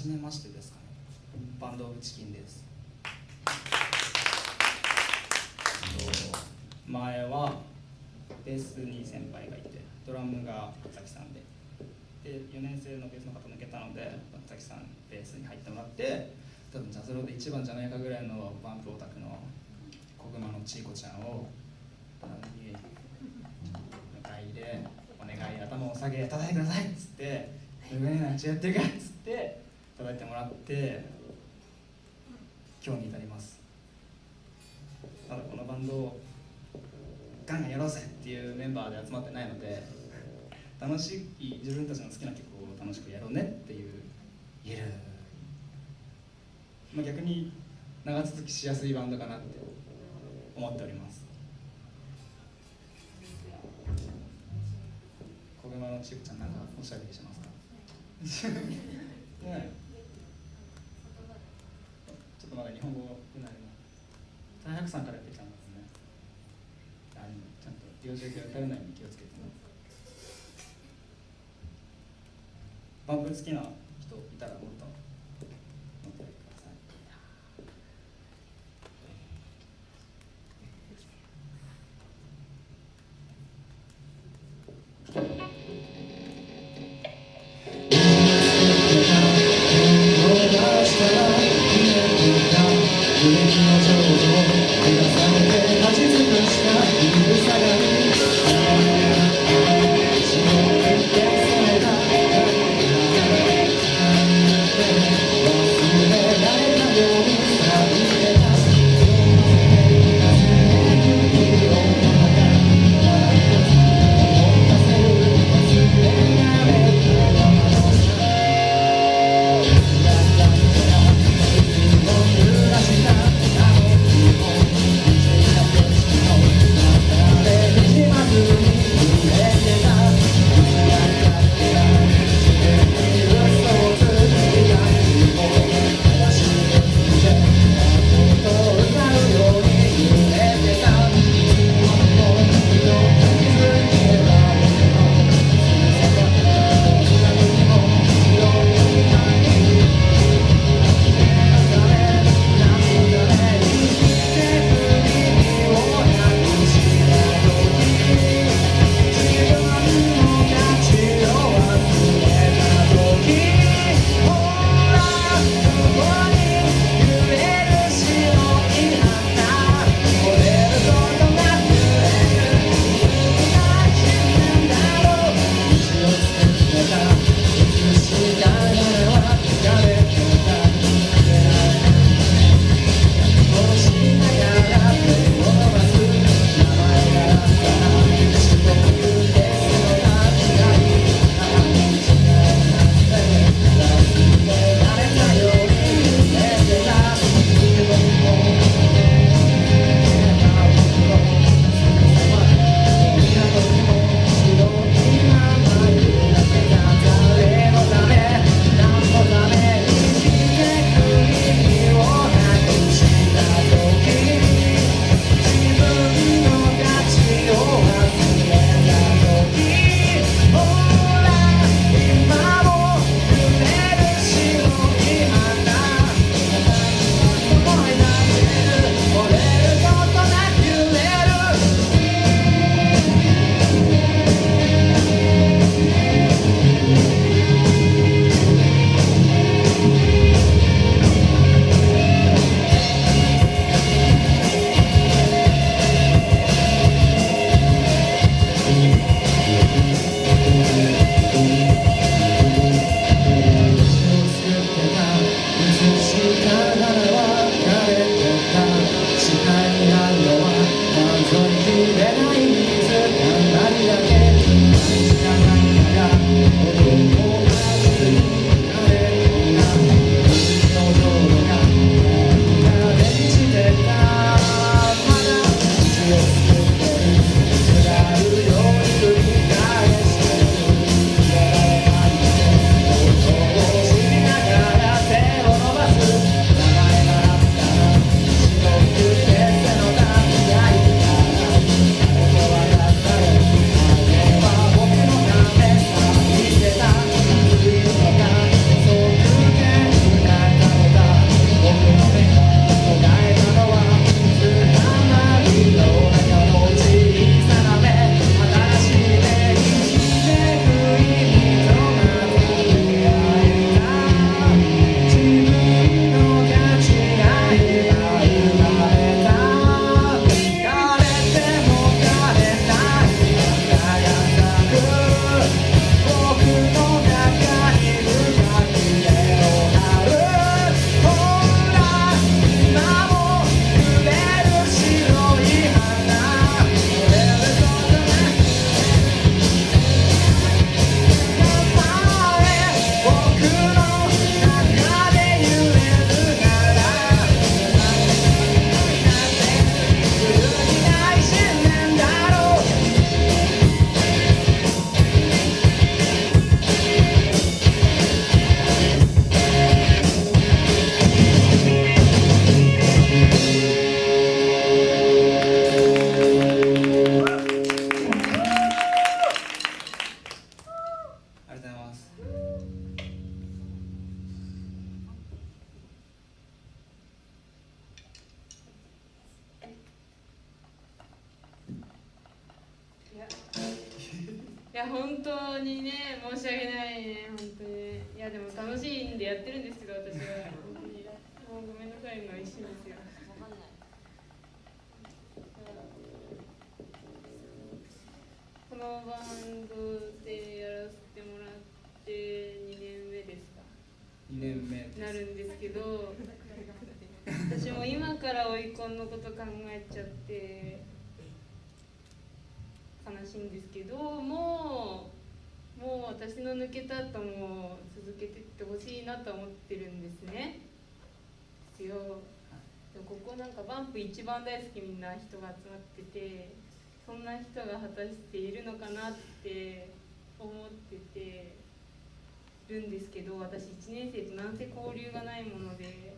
じめましてですかね。バンドオブチキンです。前はベースに先輩がいて、ドラムが松崎さんで、4年生のベースの方抜けたので松崎さんベースに入ってもらって、多分ジャズローで一番じゃないかぐらいのバンプオタクの小熊のちいこちゃんを迎え入れ、お願い頭を下げ叩いてくださいっつって、上に何ちやってるかっつって叩いてもらって、今日に至ります。ただこのバンドをガンガンやろうぜっていうメンバーで集まってないので、楽しい自分たちの好きな曲を楽しくやろうねっていう言える、逆に長続きしやすいバンドかなって思っております。小熊のちぶちゃん、なんかおしゃべりしますか？ね、ちょっとまだ日本語不慣れの大白さんからやってきたんですね。ちゃんと幼児が打たれないように気をつけてます。バンプ好きな人いたらもっと乗ってください。や本当にね、申し訳ないね、本当にね。いやでも楽しいんでやってるんですけど、私は本当にもうごめんなさいの一瞬ですよ。このバンドでやらせてもらって2年目ですか。2年目なるんですけど、私も今から追い込んのこと考えちゃって悲しいんですけど、もう私の抜けた後も続けていってほしいなと思ってるんですね。ですよ。でもここなんかバンプ一番大好きみんな人が集まってて、そんな人が果たしているのかなって思っててるんですけど、私1年生となんせ交流がないもので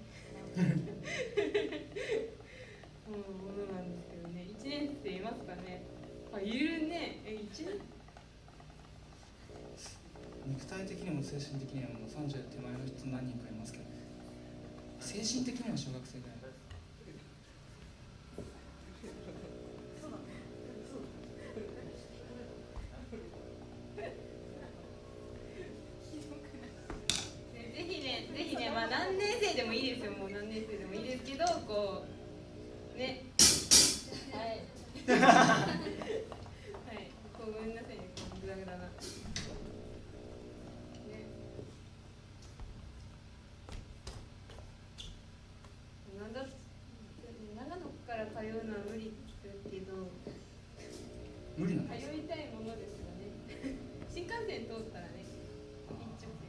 ものなんですけどね。1年生いますかね。あ、いるね。1年肉体的にも精神的にはもう30手前の人何人かいますけど、精神的には小学生ぐらい。ぜひね、まあ何年生でもいいですよ。もう何年生でもいいですけど、こうね、はいはい、こうごめんなさいね、こうグダグダなね。長野から通うのは無理だけど、無理なんですか。通いたいものですよね。新幹線通ったらね、一直線。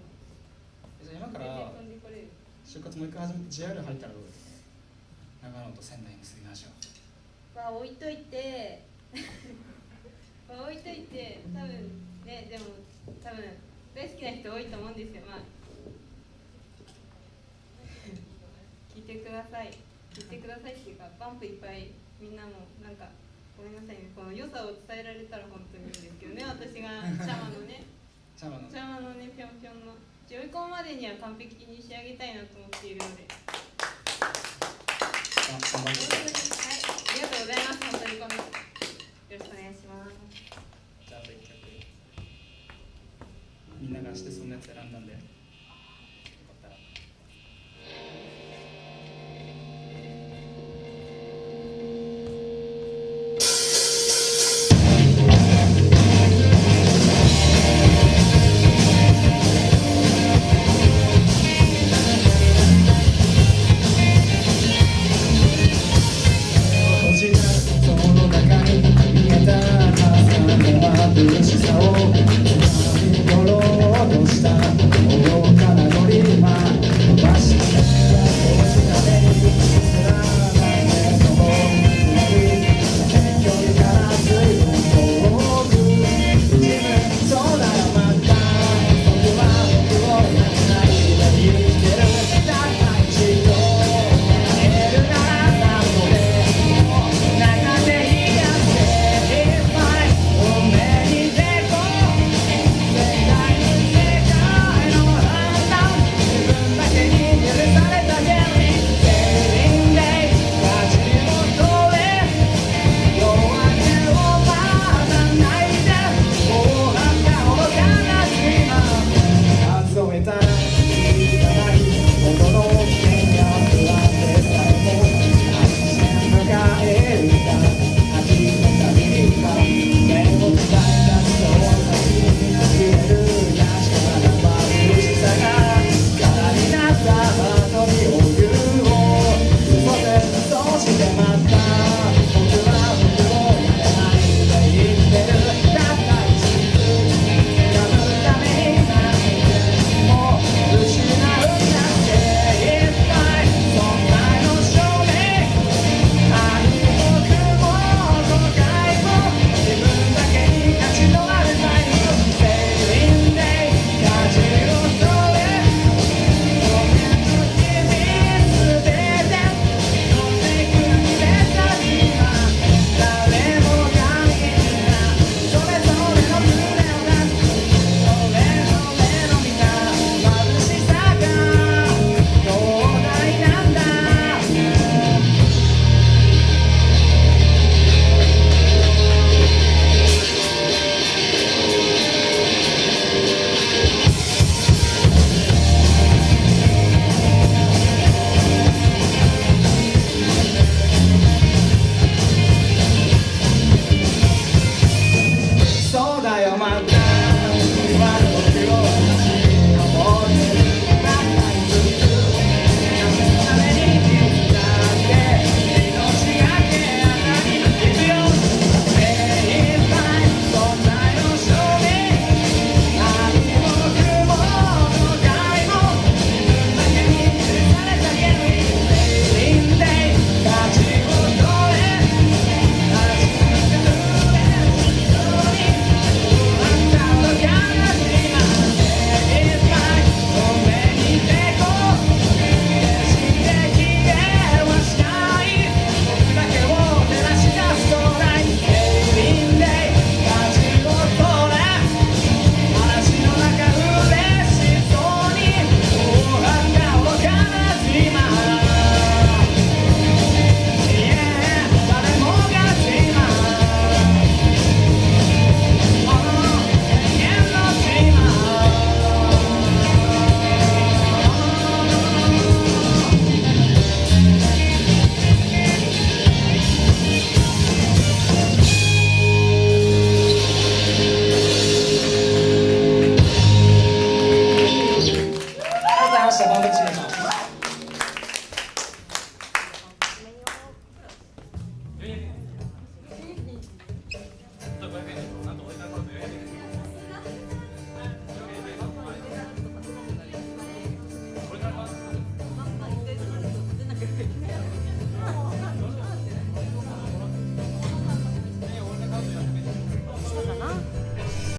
じゃあ今から就活もう一回始めて JR 入ったらどうですか。長野と仙台に結びましょう。は置いといて置いといて、多分ね、でも多分大好きな人多いと思うんですよ。まあ聞いてくださいっていうか、バンプいっぱいみんなもなんかごめんなさいね、この良さを伝えられたら本当にいいんですけどね。私がシャマのねシャマのね、ぴょんぴょんの追い込むまでには完璧に仕上げたいなと思っているので、頑張ってください。はい、ありがとうございます。本当によろしくお願いします。じゃああと1曲みんながしてそんなやつ選んだんで